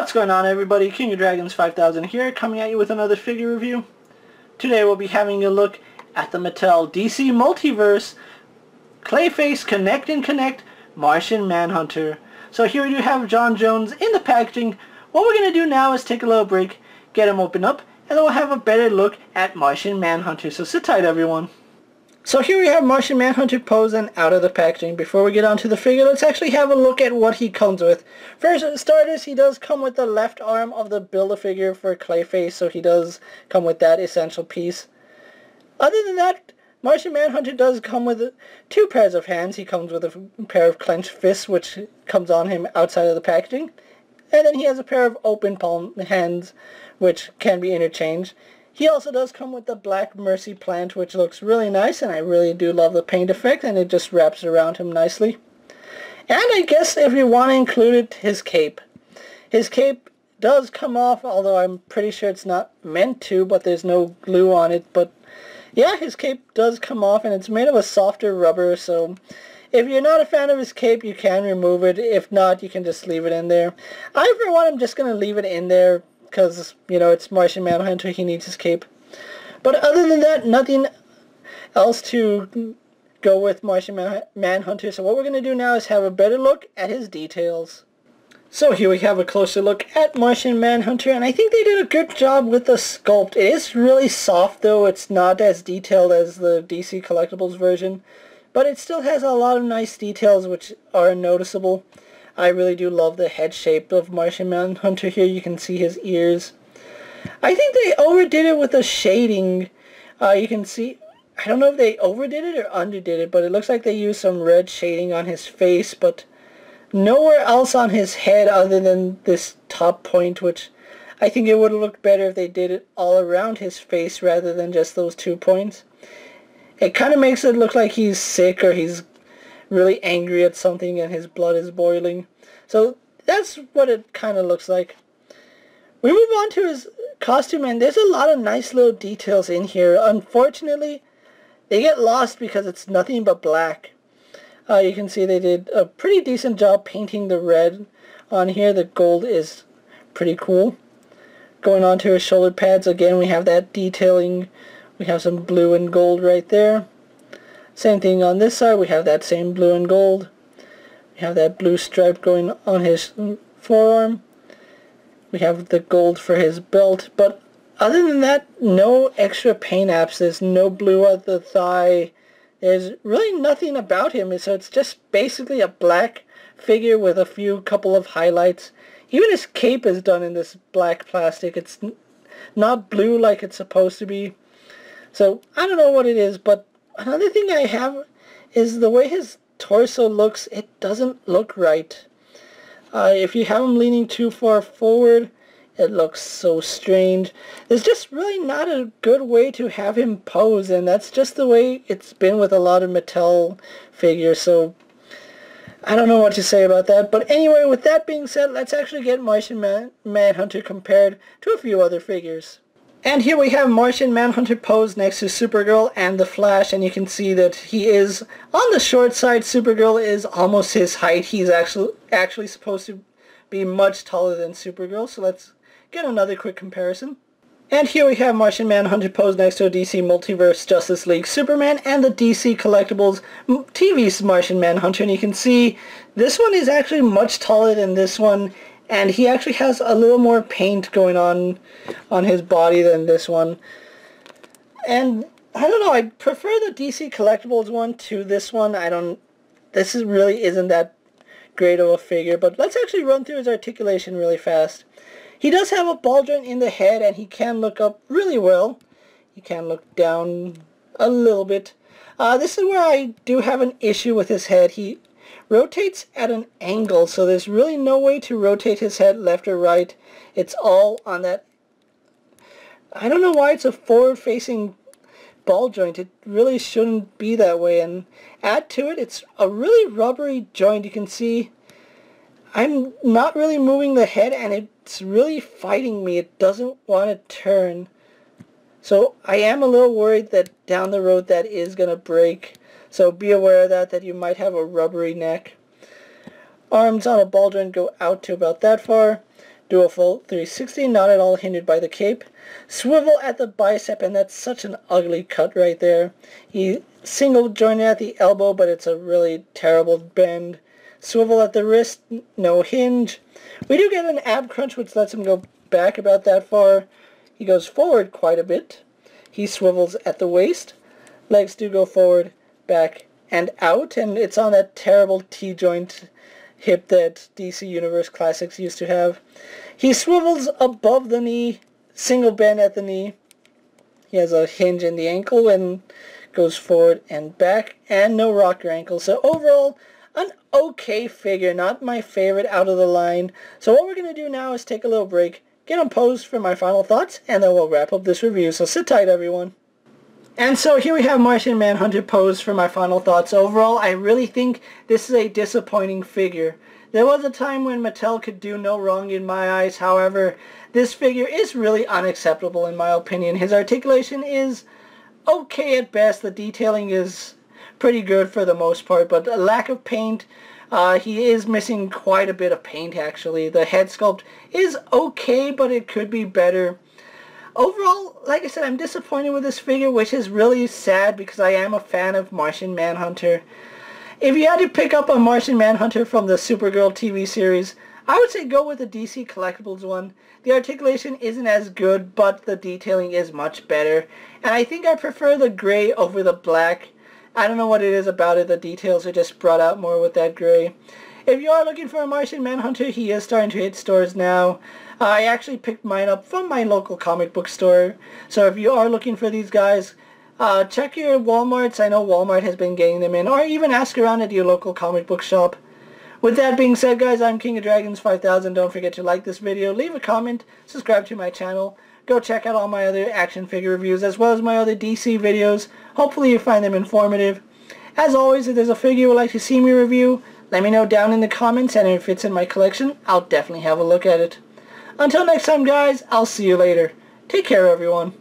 What's going on, everybody? King of Dragons 5000 here, coming at you with another figure review. Today we'll be having a look at the Mattel DC Multiverse Clayface Connect and Connect Martian Manhunter. So here we do have John Jones in the packaging. What we're going to do now is take a little break, get him open up, and then we'll have a better look at Martian Manhunter. So sit tight, everyone. So here we have Martian Manhunter posing out of the packaging. Before we get onto the figure, let's actually have a look at what he comes with. First, for starters, he does come with the left arm of the Build-A-Figure for Clayface, so he does come with that essential piece. Other than that, Martian Manhunter does come with two pairs of hands. He comes with a pair of clenched fists, which comes on him outside of the packaging. And then he has a pair of open palm hands, which can be interchanged. He also does come with the Black Mercy plant, which looks really nice, and I really do love the paint effect, and it just wraps around him nicely. And I guess if you want to include it, his cape. His cape does come off, although I'm pretty sure it's not meant to, but there's no glue on it. But yeah, his cape does come off, and it's made of a softer rubber, so if you're not a fan of his cape, you can remove it. If not, you can just leave it in there. I, for one, am just going to leave it in there, because, you know, it's Martian Manhunter, he needs his cape. But other than that, nothing else to go with Martian Manhunter. So what we're going to do now is have a better look at his details. So here we have a closer look at Martian Manhunter, and I think they did a good job with the sculpt. It is really soft, though. It's not as detailed as the DC Collectibles version, but it still has a lot of nice details which are noticeable. I really do love the head shape of Martian Manhunter here. You can see his ears. I think they overdid it with the shading. You can see, I don't know if they overdid it or underdid it, but it looks like they used some red shading on his face, but nowhere else on his head other than this top point, which I think it would have looked better if they did it all around his face rather than just those 2 points. It kind of makes it look like he's sick or he's really angry at something and his blood is boiling. So that's what it kind of looks like. We move on to his costume, and there's a lot of nice little details in here. Unfortunately, they get lost because it's nothing but black. You can see they did a pretty decent job painting the red on here. The gold is pretty cool. Going on to his shoulder pads, again we have that detailing. We have some blue and gold right there. Same thing on this side, we have that same blue and gold. We have that blue stripe going on his forearm. We have the gold for his belt, but other than that, no extra paint apps. There's no blue at the thigh. There's really nothing about him, so it's just basically a black figure with a couple of highlights. Even his cape is done in this black plastic. It's not blue like it's supposed to be. So, I don't know what it is, but another thing I have is the way his torso looks. It doesn't look right. If you have him leaning too far forward, it looks so strange. There's just really not a good way to have him pose, and that's just the way it's been with a lot of Mattel figures, so I don't know what to say about that. But anyway, with that being said, let's actually get Martian Manhunter compared to a few other figures. And here we have Martian Manhunter posed next to Supergirl and the Flash, and you can see that he is on the short side. Supergirl is almost his height. He's actually supposed to be much taller than Supergirl, so let's get another quick comparison. And here we have Martian Manhunter posed next to a DC Multiverse Justice League Superman and the DC Collectibles TV's Martian Manhunter, and you can see this one is actually much taller than this one, and he actually has a little more paint going on his body than this one. And I don't know, I prefer the DC Collectibles one to this one. This really isn't that great of a figure, but let's actually run through his articulation really fast. He does have a ball joint in the head, and he can look up really well. He can look down a little bit. This is where I do have an issue with his head. He rotates at an angle, so there's really no way to rotate his head left or right. It's all on that. I don't know why it's a forward-facing ball joint. It really shouldn't be that way. And add to it, it's a really rubbery joint. You can see I'm not really moving the head, and it's really fighting me. It doesn't want to turn. So I am a little worried that down the road that is going to break. So be aware of that you might have a rubbery neck. Arms on a ball joint go out to about that far. Do a full 360, not at all hindered by the cape. Swivel at the bicep, and that's such an ugly cut right there. He single jointed at the elbow, but it's a really terrible bend. Swivel at the wrist, no hinge. We do get an ab crunch, which lets him go back about that far. He goes forward quite a bit. He swivels at the waist. Legs do go forward, back, and out, and it's on that terrible T-joint hip that DC Universe Classics used to have. He swivels above the knee, single bend at the knee. He has a hinge in the ankle and goes forward and back, and no rocker ankle. So overall, an okay figure, not my favorite out of the line. So what we're going to do now is take a little break, get him posed for my final thoughts, and then we'll wrap up this review. So sit tight, everyone. And so here we have Martian Manhunter posed for my final thoughts. Overall, I really think this is a disappointing figure. There was a time when Mattel could do no wrong in my eyes. However, this figure is really unacceptable in my opinion. His articulation is okay at best. The detailing is pretty good for the most part, but a lack of paint. He is missing quite a bit of paint actually. The head sculpt is okay, but it could be better. Overall, like I said, I'm disappointed with this figure, which is really sad because I am a fan of Martian Manhunter. If you had to pick up a Martian Manhunter from the Supergirl TV series, I would say go with the DC Collectibles one. The articulation isn't as good, but the detailing is much better. And I think I prefer the gray over the black. I don't know what it is about it, the details are just brought out more with that gray. If you are looking for a Martian Manhunter, he is starting to hit stores now. I actually picked mine up from my local comic book store. So if you are looking for these guys, check your Walmarts. I know Walmart has been getting them in. Or even ask around at your local comic book shop. With that being said, guys, I'm KingofDragons 5000. Don't forget to like this video, leave a comment, subscribe to my channel. Go check out all my other action figure reviews as well as my other DC videos. Hopefully you find them informative. As always, if there's a figure you would like to see me review, let me know down in the comments, and if it's in my collection, I'll definitely have a look at it. Until next time, guys, I'll see you later. Take care, everyone.